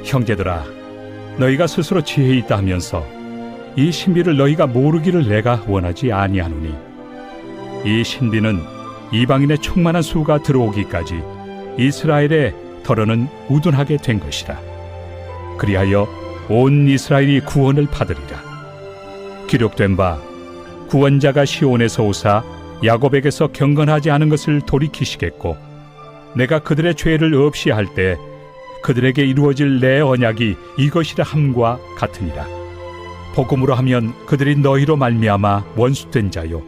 형제들아, 너희가 스스로 지혜 있다 하면서 이 신비를 너희가 모르기를 내가 원하지 아니하노니, 이 신비는 이방인의 충만한 수가 들어오기까지 이스라엘의 더러는 우둔하게 된 것이라. 그리하여 온 이스라엘이 구원을 받으리라. 기록된 바 구원자가 시온에서 오사 야곱에게서 경건하지 않은 것을 돌이키시겠고, 내가 그들의 죄를 없이 할 때 그들에게 이루어질 내 언약이 이것이라 함과 같으니라. 복음으로 하면 그들이 너희로 말미암아 원수된 자요,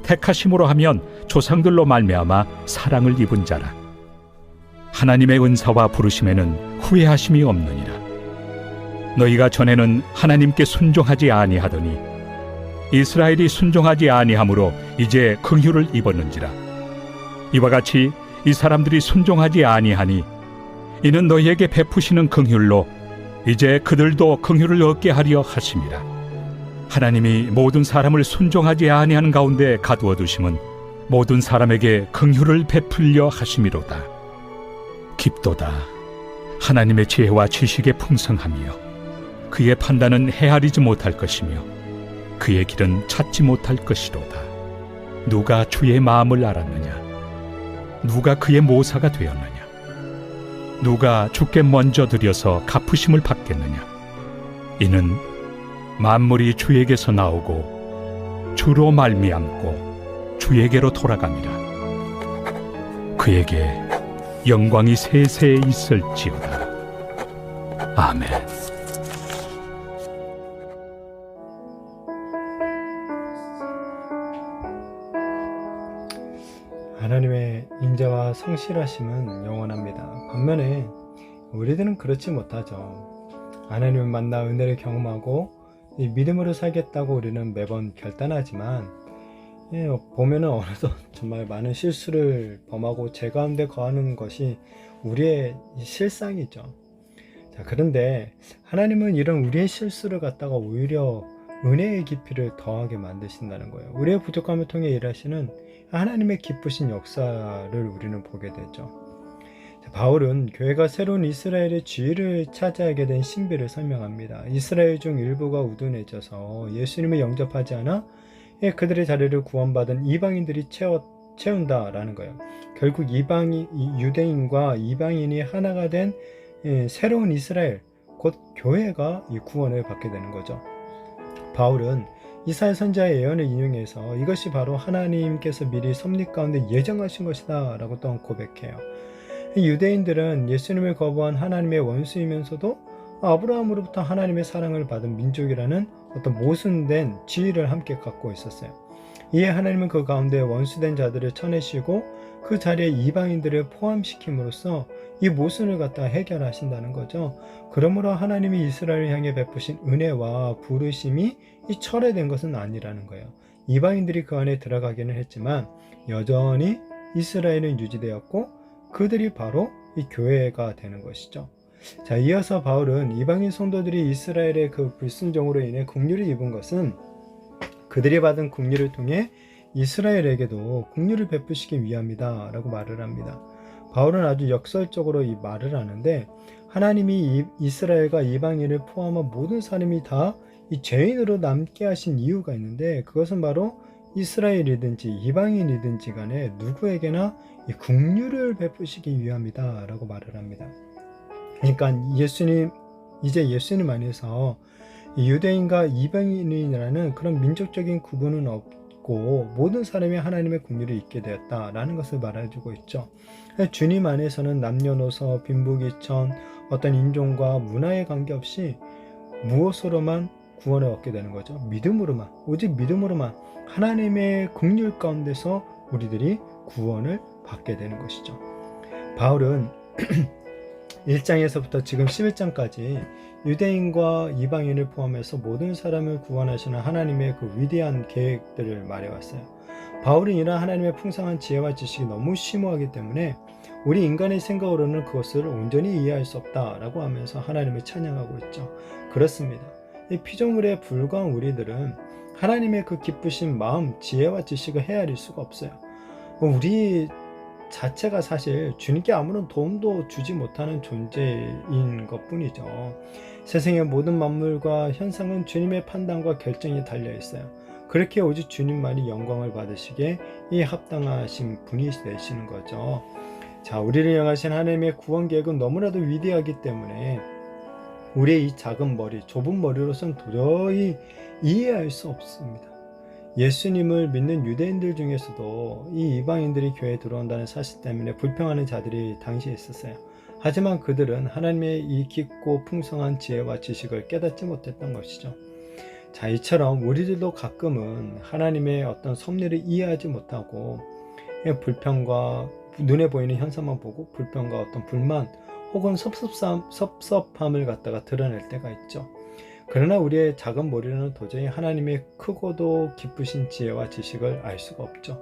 택하심으로 하면 조상들로 말미암아 사랑을 입은 자라. 하나님의 은사와 부르심에는 후회하심이 없느니라. 너희가 전에는 하나님께 순종하지 아니하더니 이스라엘이 순종하지 아니하므로 이제 긍휼을 입었는지라. 이와 같이 이 사람들이 순종하지 아니하니 이는 너희에게 베푸시는 긍휼로 이제 그들도 긍휼을 얻게 하려 하심이라. 하나님이 모든 사람을 순종하지 아니하는 가운데 가두어 두심은 모든 사람에게 긍휼을 베풀려 하심이로다. 깊도다. 하나님의 지혜와 지식의 풍성함이요, 그의 판단은 헤아리지 못할 것이며 그의 길은 찾지 못할 것이로다. 누가 주의 마음을 알았느냐? 누가 그의 모사가 되었느냐? 누가 주께 먼저 드려서 갚으심을 받겠느냐? 이는 만물이 주에게서 나오고 주로 말미암고 주에게로 돌아갑니다. 그에게 영광이 세세에 있을지어다. 아멘. 하나님의 인자와 성실하심은 영원합니다. 반면에 우리들은 그렇지 못하죠. 하나님을 만나 은혜를 경험하고 이 믿음으로 살겠다고 우리는 매번 결단하지만, 보면은 어느덧 정말 많은 실수를 범하고 죄 가운데 거하는 것이 우리의 실상이죠. 자, 그런데 하나님은 이런 우리의 실수를 갖다가 오히려 은혜의 깊이를 더하게 만드신다는 거예요. 우리의 부족함을 통해 일하시는 하나님의 기쁘신 역사를 우리는 보게 되죠. 바울은 교회가 새로운 이스라엘의 지위를 차지하게 된 신비를 설명합니다. 이스라엘 중 일부가 우둔해져서 예수님을 영접하지 않아 그들의 자리를 구원받은 이방인들이 채운다라는 거예요. 결국 유대인과 이방인이 하나가 된 새로운 이스라엘, 곧 교회가 이 구원을 받게 되는 거죠. 바울은 이사야 선지자의 예언을 인용해서 이것이 바로 하나님께서 미리 섭리 가운데 예정하신 것이다 라고 또한 고백해요. 유대인들은 예수님을 거부한 하나님의 원수이면서도 아브라함으로부터 하나님의 사랑을 받은 민족이라는 어떤 모순된 지위를 함께 갖고 있었어요. 이에 하나님은 그 가운데 원수된 자들을 쳐내시고 그 자리에 이방인들을 포함시킴으로써 이 모순을 갖다 해결하신다는 거죠. 그러므로 하나님이 이스라엘을 향해 베푸신 은혜와 부르심이 이 철회된 것은 아니라는 거예요. 이방인들이 그 안에 들어가기는 했지만 여전히 이스라엘은 유지되었고 그들이 바로 이 교회가 되는 것이죠. 자, 이어서 바울은 이방인 성도들이 이스라엘의 그 불순종으로 인해 긍휼을 입은 것은 그들이 받은 긍휼을 통해 이스라엘에게도 긍휼을 베푸시기 위함이다 라고 말을 합니다. 바울은 아주 역설적으로 이 말을 하는데, 하나님이 이스라엘과 이방인을 포함한 모든 사람이 다 이 죄인으로 남게 하신 이유가 있는데, 그것은 바로 이스라엘이든지 이방인이든지 간에 누구에게나 이 긍휼을 베푸시기 위함이다 라고 말을 합니다. 그러니까 이제 예수님 안에서 유대인과 이방인이라는 그런 민족적인 구분은 없고 모든 사람이 하나님의 긍휼을 입게 되었다라는 것을 말해주고 있죠. 주님 안에서는 남녀노소, 빈부귀천, 어떤 인종과 문화에 관계없이 무엇으로만 구원을 얻게 되는 거죠. 믿음으로만, 오직 믿음으로만 하나님의 긍휼 가운데서 우리들이 구원을 받게 되는 것이죠. 바울은 1장에서부터 지금 11장까지 유대인과 이방인을 포함해서 모든 사람을 구원하시는 하나님의 그 위대한 계획들을 말해왔어요. 바울은 이런 하나님의 풍성한 지혜와 지식이 너무 심오하기 때문에 우리 인간의 생각으로는 그것을 온전히 이해할 수 없다라고 하면서 하나님을 찬양하고 있죠. 그렇습니다. 이 피조물에 불과한 우리들은 하나님의 그 기쁘신 마음, 지혜와 지식을 헤아릴 수가 없어요. 우리 자체가 사실 주님께 아무런 도움도 주지 못하는 존재인 것 뿐이죠. 세상의 모든 만물과 현상은 주님의 판단과 결정이 달려 있어요. 그렇게 오직 주님만이 영광을 받으시기에 이 합당하신 분이 되시는 거죠. 자, 우리를 향하신 하나님의 구원 계획은 너무나도 위대하기 때문에 우리의 이 작은 머리, 좁은 머리로서는 도저히 이해할 수 없습니다. 예수님을 믿는 유대인들 중에서도 이 이방인들이 교회에 들어온다는 사실 때문에 불평하는 자들이 당시에 있었어요. 하지만 그들은 하나님의 이 깊고 풍성한 지혜와 지식을 깨닫지 못했던 것이죠. 자, 이처럼 우리들도 가끔은 하나님의 어떤 섭리를 이해하지 못하고 불평과 눈에 보이는 현상만 보고 불평과 어떤 불만 혹은 섭섭함을 갖다가 드러낼 때가 있죠. 그러나 우리의 작은 머리로는 도저히 하나님의 크고도 깊으신 지혜와 지식을 알 수가 없죠.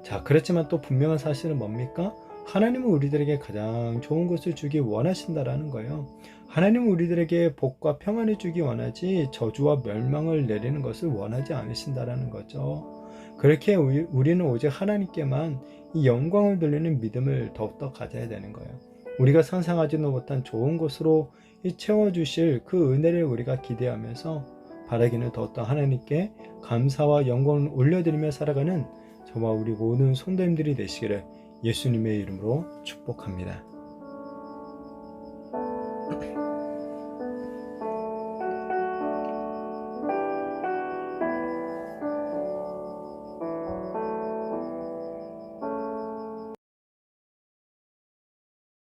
자, 그렇지만 또 분명한 사실은 뭡니까? 하나님은 우리들에게 가장 좋은 것을 주기 원하신다라는 거예요. 하나님은 우리들에게 복과 평안을 주기 원하지 저주와 멸망을 내리는 것을 원하지 않으신다라는 거죠. 그렇게 우리는 오직 하나님께만 이 영광을 돌리는 믿음을 더욱더 가져야 되는 거예요. 우리가 상상하지도 못한 좋은 것으로 채워주실 그 은혜를 우리가 기대하면서 바라기는 더욱더 하나님께 감사와 영광을 올려드리며 살아가는 저와 우리 모든 성도님들이 되시기를 예수님의 이름으로 축복합니다.